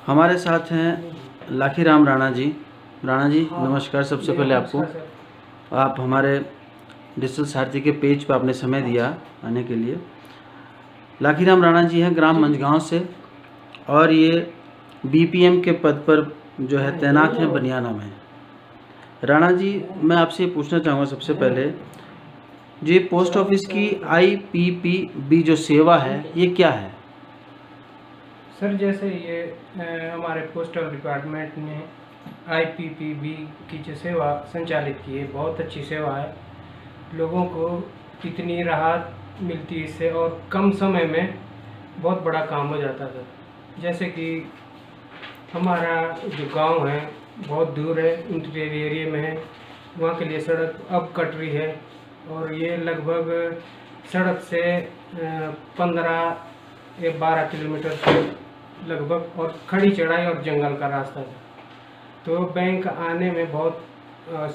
हमारे साथ हैं लाखीराम राणा जी। राणा जी नमस्कार। सबसे पहले आपको आप हमारे डिजिटल सारथी के पेज पर आपने समय दिया आने के लिए। लाखीराम राणा जी हैं ग्राम मंझगांव से और ये बीपीएम के पद पर जो है तैनात हैं बनियाना में। राणा जी मैं आपसे पूछना चाहूँगा सबसे पहले जी पोस्ट ऑफिस की IPPB जो सेवा है ये क्या है? सर जैसे ये हमारे पोस्टल डिपार्टमेंट ने IPPB की जो सेवा संचालित की है, बहुत अच्छी सेवा है। लोगों को इतनी राहत मिलती है इससे और कम समय में बहुत बड़ा काम हो जाता था। जैसे कि हमारा जो गांव है बहुत दूर है, इंटीरियर एरिया में है, वहाँ के लिए सड़क अब कट रही है और ये लगभग सड़क से 15 या 12 किलोमीटर के लगभग और खड़ी चढ़ाई और जंगल का रास्ता है। तो बैंक आने में बहुत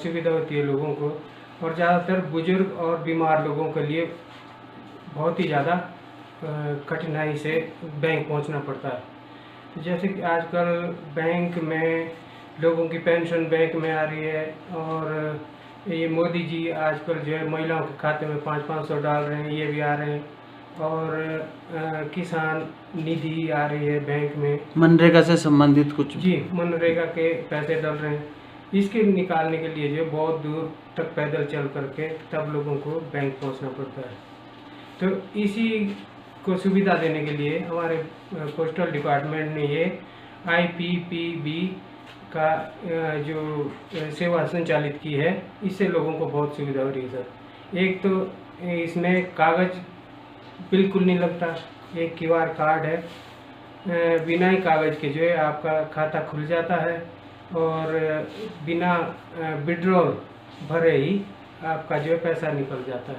सुविधा होती है लोगों को और ज़्यादातर बुजुर्ग और बीमार लोगों के लिए बहुत ही ज़्यादा कठिनाई से बैंक पहुंचना पड़ता है। तो जैसे कि आजकल बैंक में लोगों की पेंशन बैंक में आ रही है और ये मोदी जी आजकल जो है महिलाओं के खाते में 500-500 डाल रहे हैं, ये भी आ रहे हैं और किसान निधि आ रही है बैंक में। मनरेगा से संबंधित कुछ जी मनरेगा के पैसे डल रहे हैं। इसके निकालने के लिए जो बहुत दूर तक पैदल चल करके तब लोगों को बैंक पहुंचना पड़ता है। तो इसी को सुविधा देने के लिए हमारे पोस्टल डिपार्टमेंट ने ये IPPB का जो सेवा संचालित की है, इससे लोगों को बहुत सुविधा हो रही है सर। एक तो इसमें कागज़ बिल्कुल नहीं लगता, एक QR कार्ड है, बिना ही कागज़ के जो है आपका खाता खुल जाता है और बिना विड्रॉल भरे ही आपका जो है पैसा निकल जाता है।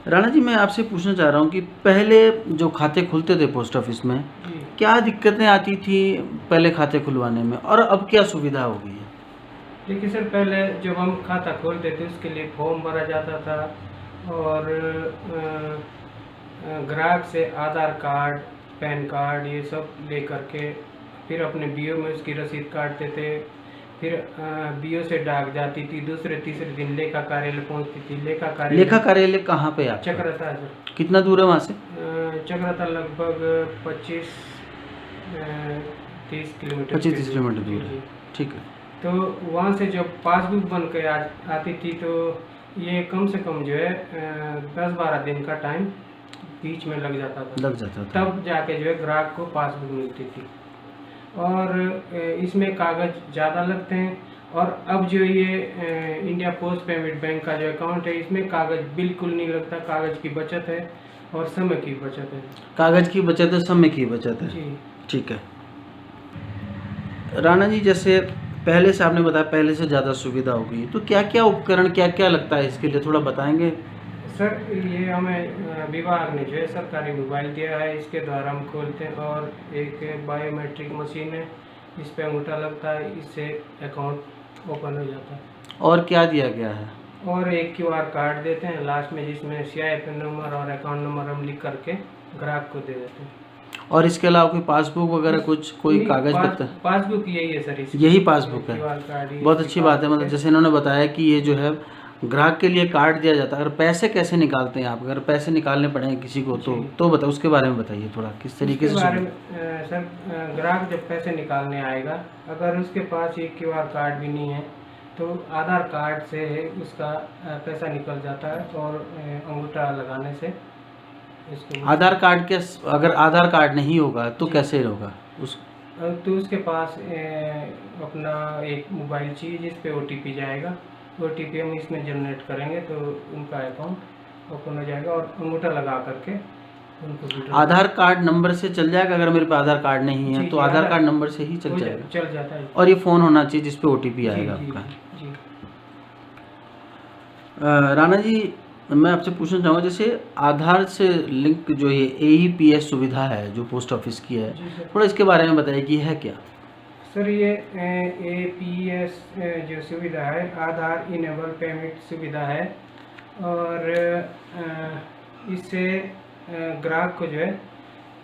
राणा जी मैं आपसे पूछना चाह रहा हूँ कि पहले जो खाते खुलते थे पोस्ट ऑफिस में क्या दिक्कतें आती थी पहले खाते खुलवाने में और अब क्या सुविधा हो गई है? देखिए सर, पहले जब हम खाता खोलते थे उसके लिए फॉर्म भरा जाता था और ग्राहक से आधार कार्ड, पैन कार्ड ये सब ले करके फिर अपने BO में उसकी रसीद काटते थे। फिर BO से डाक जाती थी, दूसरे तीसरे दिन लेखा कार्यालय पहुंचती थी। लेखा कार्यालय कहाँ पे आप? चक्राता है सर। कितना दूर है वहाँ से? चक्राता लगभग 25-30 किलोमीटर। 25-30 किलोमीटर दूर है, ठीक है। तो वहाँ से जब पासबुक बन के आती थी तो ये कम से कम जो है 10-12 दिन का टाइम बीच में लग जाता था। तब जाके जो है ग्राहक को पासबुक मिलती थी और इसमें कागज़ ज़्यादा लगते हैं। और अब जो ये इंडिया पोस्ट पेमेंट बैंक का जो अकाउंट है इसमें कागज़ बिल्कुल नहीं लगता। कागज़ की बचत है और समय की बचत है। कागज़ की बचत है, समय की बचत है जी, ठीक है। राणा जी जैसे पहले से आपने बताया पहले से ज़्यादा सुविधा हो गई, तो क्या क्या उपकरण क्या क्या लगता है इसके लिए थोड़ा बताएंगे? सर ये हमें विभाग ने जो है सरकारी मोबाइल दिया है, इसके द्वारा हम खोलते हैं और एक बायोमेट्रिक मशीन है, इस पर अंगूठा लगता है, इससे अकाउंट ओपन हो जाता है। और क्या दिया गया है? और एक QR कार्ड देते हैं लास्ट में जिसमें CIF नंबर और अकाउंट नंबर हम लिख करके ग्राहक को दे देते हैं। और इसके अलावा कोई पासबुक वगैरह कुछ कोई कागज पत्र? पासबुक यही है सर, यही पासबुक है। बहुत अच्छी बात है। मतलब जैसे इन्होंने बताया कि ये जो है ग्राहक के लिए कार्ड दिया जाता है। अगर पैसे कैसे निकालते हैं आप, अगर पैसे निकालने पड़ेंगे किसी को तो बताओ, उसके बारे में बताइए थोड़ा किस तरीके से। सर ग्राहक जब पैसे निकालने आएगा अगर उसके पास ये QR कार्ड भी नहीं है तो आधार कार्ड से उसका पैसा निकल जाता है और अंगूठा लगाने से इसको। आधार कार्ड के अगर आधार कार्ड नहीं होगा तो कैसे होगा तो उसके पास अपना एक मोबाइल चाहिए जिस पे OTP जाएगा। OTP हम इसमें जनरेट करेंगे तो उनका अकाउंट ओपन हो जाएगा और अंगूठा लगा करके उनको। आधार कार्ड नंबर से चल जाएगा? अगर मेरे पास आधार कार्ड नहीं है तो आधार कार्ड नंबर से ही चल जाएगा? चल जाता है। और ये फ़ोन होना चाहिए जिस पे OTP आएगा आपका। राणा जी मैं आपसे पूछना चाहूँगा जैसे आधार से लिंक जो ये AEPS सुविधा है जो पोस्ट ऑफिस की है, थोड़ा इसके बारे में बताइए कि है क्या? सर ये AEPS जो सुविधा है आधार इनेबल पेमेंट सुविधा है और इससे ग्राहक को जो है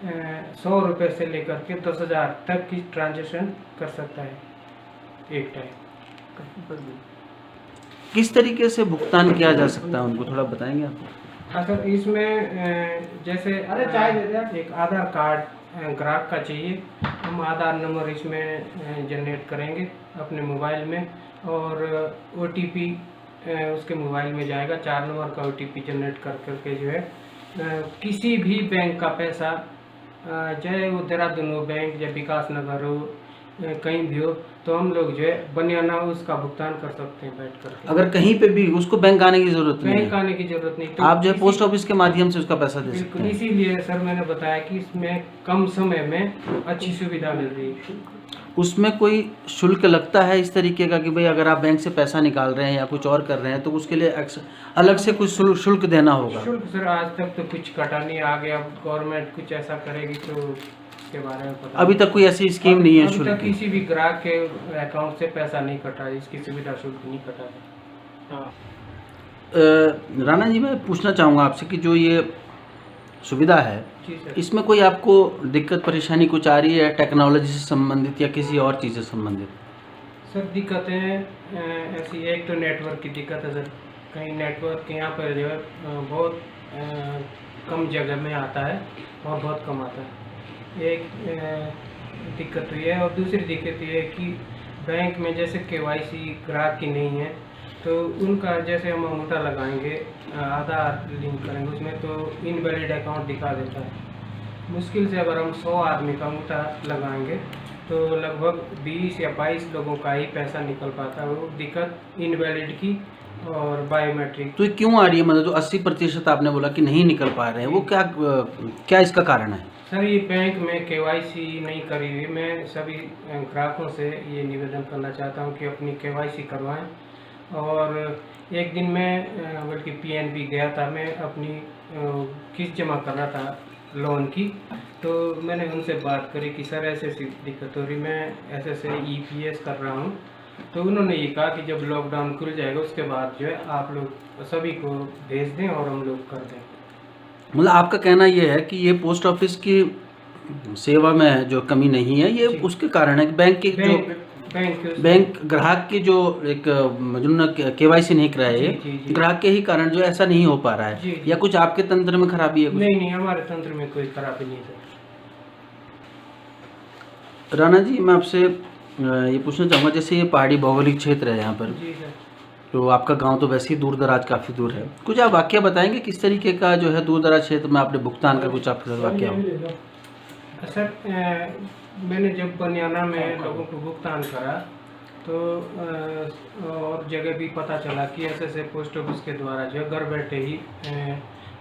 100 रुपये से लेकर के 10,000 तक की ट्रांजैक्शन कर सकता है एक टाइम। किस तरीके से भुगतान किया जा सकता है उनको थोड़ा बताएंगे आप? हाँ सर, इसमें जैसे एक आधार कार्ड ग्राहक का चाहिए, हम आधार नंबर इसमें जनरेट करेंगे अपने मोबाइल में, और OTP उसके मोबाइल में जाएगा, 4 नंबर का OTP जनरेट कर करके जो है किसी भी बैंक का पैसा, चाहे वो देहरादून हो बैंक या विकास नगर हो, कहीं भी हो, तो हम लोग जो है बनियाना उसका भुगतान कर सकते हैं बैठ कर। अगर कहीं पे भी उसको बैंक आने की जरूरत नहीं बैंक है, आने की जरूरत नहीं, तो आप जो है पोस्ट ऑफिस के माध्यम से उसका पैसा दे सकते बिल्कुल। हैं। इसीलिए सर मैंने बताया कि इसमें कम समय में अच्छी सुविधा मिल रही है। उसमें कोई शुल्क लगता है इस तरीके का कि भाई अगर आप बैंक से पैसा निकाल रहे हैं या कुछ और कर रहे हैं तो उसके लिए अलग से कुछ शुल्क देना होगा? शुल्क सर आज तक तो कुछ कटा नहीं, आगे अब गवर्नमेंट कुछ ऐसा करेगी तो उसके बारे में पता। अभी तक कोई ऐसी स्कीम नहीं है अभी शुल्क तक की? किसी भी ग्राहक के अकाउंट से पैसा नहीं कटा है, इसकी सुविधा शुल्क नहीं कटा है। हाँ। राणा जी, मैं पूछना चाहूँगा आपसे कि जो ये सुविधा है जी सर। इसमें कोई आपको दिक्कत परेशानी कुछ आ रही है टेक्नोलॉजी से संबंधित या किसी और चीज़ से संबंधित? सर दिक्कतें ऐसी, एक तो नेटवर्क की दिक्कत है सर, कहीं नेटवर्क यहाँ पर जो है बहुत कम जगह में आता है और बहुत कम आता है, एक दिक्कत हुई है। और दूसरी दिक्कत ये है कि बैंक में जैसे KYC ग्राहक की नहीं है, तो उनका जैसे हम अंगूठा लगाएंगे, आधार लिंक करेंगे उसमें, तो इनवैलिड अकाउंट दिखा देता है। मुश्किल से अगर हम 100 आदमी का अंगूठा लगाएंगे तो लगभग 20 या 22 लोगों का ही पैसा निकल पाता है। वो दिक्कत इनवैलिड की और बायोमेट्रिक। तो ये क्यों आ रही है, मतलब जो 80% आपने बोला कि नहीं निकल पा रहे हैं, वो क्या इसका कारण है? सर ये बैंक में KYC नहीं करी हुई। मैं सभी ग्राहकों से ये निवेदन करना चाहता हूँ कि अपनी KYC करवाएं। और एक दिन मैं बल्कि PNB गया था, मैं अपनी किस्त जमा कर रहा था लोन की, तो मैंने उनसे बात करी कि सर ऐसे ऐसी दिक्कत हो रही, मैं ऐसे ऐसे EPS कर रहा हूँ। तो उन्होंने ये कहा कि जब लॉकडाउन खुल जाएगा उसके बाद जो है आप लोग सभी को भेज दें और हम लोग कर दें। मतलब आपका कहना ये है कि ये पोस्ट ऑफिस की सेवा में जो कमी नहीं है ये उसके कारण है कि बैंक ग्राहक की जो एक जिन्होंने KYC नहीं कराए, ग्राहक के ही कारण जो ऐसा नहीं हो पा रहा है, या कुछ आपके तंत्र में खराबी है? नहीं, हमारे तंत्र में कोई खराबी नहीं है सर। राणा जी, मैं आपसे ये पूछना चाहूँगा, जैसे ये पहाड़ी भौगोलिक क्षेत्र है यहाँ पर, जी सर, तो आपका गांव तो वैसे ही दूर दराज काफ़ी दूर है, कुछ आप वाकया बताएंगे किस तरीके का जो है दूर दराज क्षेत्र में आपने भुगतान का कुछ आपके साथ वाकया हो? सर मैंने जब बनियाना में लोगों को भुगतान करा तो और जगह भी पता चला कि ऐसे पोस्ट ऑफिस के द्वारा जो घर बैठे ही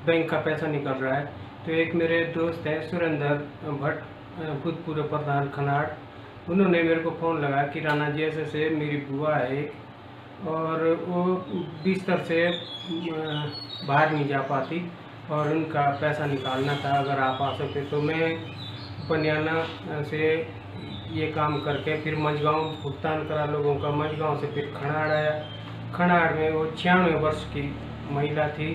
बैंक का पैसा निकल रहा है। तो एक मेरे दोस्त है सुरेंद्र भट्ट, भूतपूर्व प्रधान खनाड़, उन्होंने मेरे को फ़ोन लगाया कि राणा जी ऐसे मेरी बुआ है एक, और वो बिस्तर से बाहर नहीं जा पाती और उनका पैसा निकालना था, अगर आप आ सकते। तो मैं बनियाना से ये काम करके फिर मझगांव भुगतान करा लोगों का, मझगांव से फिर खनाड़ आया। खनाड़ में वो 96 वर्ष की महिला थी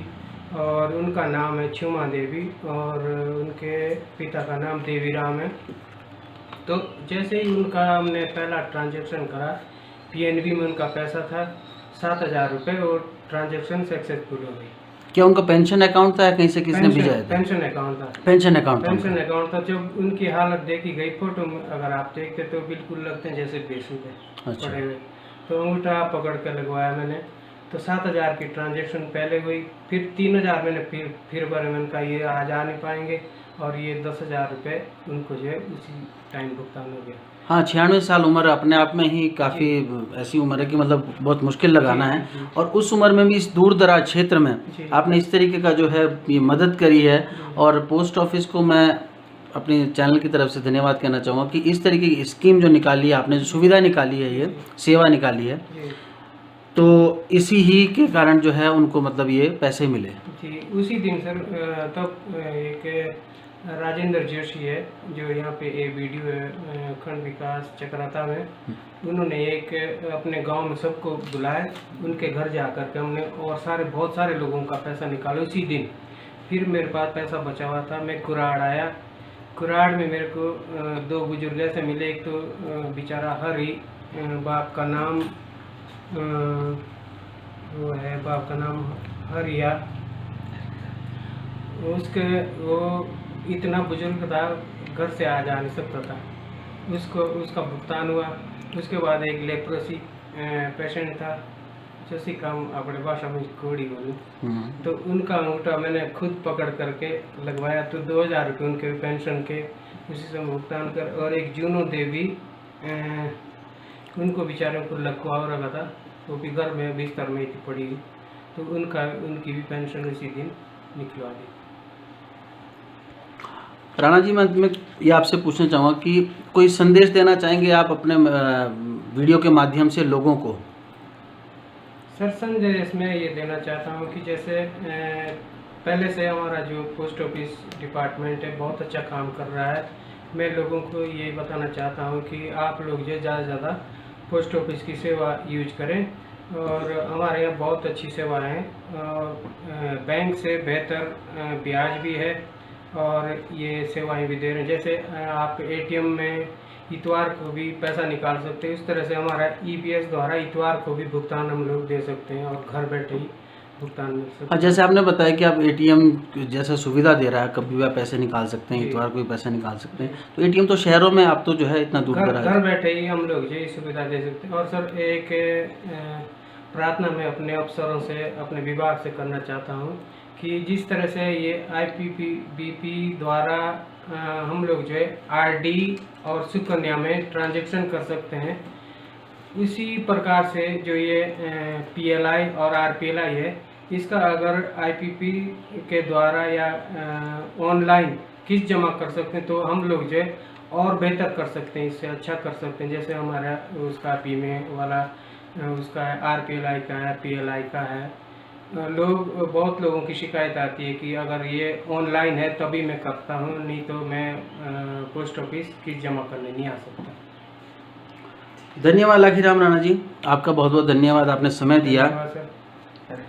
और उनका नाम है छुमा देवी और उनके पिता का नाम देवीराम है। तो जैसे ही उनका हमने पहला ट्रांजैक्शन करा, PNB में उनका पैसा था 7,000 रुपये और ट्रांजैक्शन सक्सेसफुल हो गई। क्या उनका पेंशन अकाउंट था या कहीं से किसने भेजा है? पेंशन अकाउंट था। पेंशन अकाउंट था। जब उनकी हालत देखी गई फोटो में, अगर आप देखते तो बिल्कुल लगते हैं जैसे बेसुध है पड़े हुए। तो अंगूठा पकड़ कर लगवाया मैंने, तो 7,000 की ट्रांजैक्शन पहले हुई, फिर 3,000 मैंने फिर भरे। मैंने कहा ये आज आ नहीं पाएंगे, और ये 10,000 रुपये उनको जो है उसी टाइम भुगतान हो गया। हाँ, 96 साल उम्र अपने आप में ही काफ़ी ऐसी उम्र है कि मतलब बहुत मुश्किल लगाना है, और उस उम्र में भी इस दूर दराज क्षेत्र में आपने इस तरीके का जो है ये मदद करी है। और पोस्ट ऑफिस को मैं अपने चैनल की तरफ से धन्यवाद कहना चाहूँगा कि इस तरीके की स्कीम जो निकाली है आपने, जो सुविधा निकाली है, ये सेवा निकाली है, तो इसी ही के कारण जो है उनको मतलब ये पैसे मिले। जी, उसी दिन सर तब एक राजेंद्र जोशी है जो यहाँ पे ये वीडियो है खंड विकास चक्राता में, उन्होंने एक अपने गांव में सबको बुलाया, उनके घर जा कर के हमने और बहुत सारे लोगों का पैसा निकाला उसी दिन। फिर मेरे पास पैसा बचा हुआ था, मैं कुराड़ आया कुराड़ में मेरे को दो बुजुर्ग ऐसे मिले। एक तो बेचारा हरि, बाप का नाम वो है, बाप का नाम हरिया। वो इतना बुजुर्ग था, घर से आ जा नहीं सकता था। उसका भुगतान हुआ। उसके बाद एक लेप्रोसी पेशेंट था, जैसे काम अपने भाषा में कोड़ी बोलूँ, तो उनका अंगूठा मैंने खुद पकड़ करके लगवाया। तो 2000 रुपये उनके पेंशन के उसी से भुगतान कर। और एक जूनो देवी, उनको बेचारों को लकवा हो रखा था, वो भी घर में बिस्तर में थी पड़ी, तो उनकी भी पेंशन उसी दिन निकलवा दी। राणा जी, मैं ये आपसे पूछना चाहूँगा कि कोई संदेश देना चाहेंगे आप अपने वीडियो के माध्यम से लोगों को? सर, संदेश में ये देना चाहता हूँ कि जैसे पहले से हमारा जो पोस्ट ऑफिस डिपार्टमेंट है बहुत अच्छा काम कर रहा है। मैं लोगों को ये बताना चाहता हूँ कि आप लोग जो ज़्यादा से ज़्यादा पोस्ट ऑफिस की सेवा यूज करें, और हमारे यहाँ बहुत अच्छी सेवाएं हैं। और बैंक से बेहतर ब्याज भी है, और ये सेवाएं भी दे रहे हैं। जैसे आप एटीएम में इतवार को भी पैसा निकाल सकते हैं, इस तरह से हमारा ईपीएस द्वारा इतवार को भी भुगतान हम लोग दे सकते हैं, और घर बैठे ही भुगतान मिल सकता है। हाँ, जैसे आपने बताया कि आप एटीएम जैसा सुविधा दे रहा है, कभी भी आप पैसे निकाल सकते हैं, इतवार को भी पैसे निकाल सकते हैं। तो एटीएम तो शहरों में आप तो जो है इतना दूर घर बैठे ही हम लोग ये सुविधा दे सकते हैं। और सर, एक प्रार्थना मैं अपने अफसरों से, अपने विभाग से करना चाहता हूँ कि जिस तरह से ये आईपीपीबी द्वारा हम लोग जो है आरडी और सुकन्या में ट्रांजैक्शन कर सकते हैं, उसी प्रकार से जो ये पीएलआई और आरपीएलआई है, इसका अगर आईपीपी के द्वारा या ऑनलाइन किस्त जमा कर सकते हैं तो हम लोग जो है और बेहतर कर सकते हैं, इससे अच्छा कर सकते हैं। जैसे हमारा उसका बीमे वाला उसका है, आरपीएलआई का है, पीएलआई का है। बहुत लोगों की शिकायत आती है कि अगर ये ऑनलाइन है तभी मैं करता हूँ, नहीं तो मैं पोस्ट ऑफिस किस्त जमा करने नहीं आ सकता। धन्यवाद लाखीराम राणा जी, आपका बहुत बहुत धन्यवाद, आपने समय दिया। धन्यवाद सर।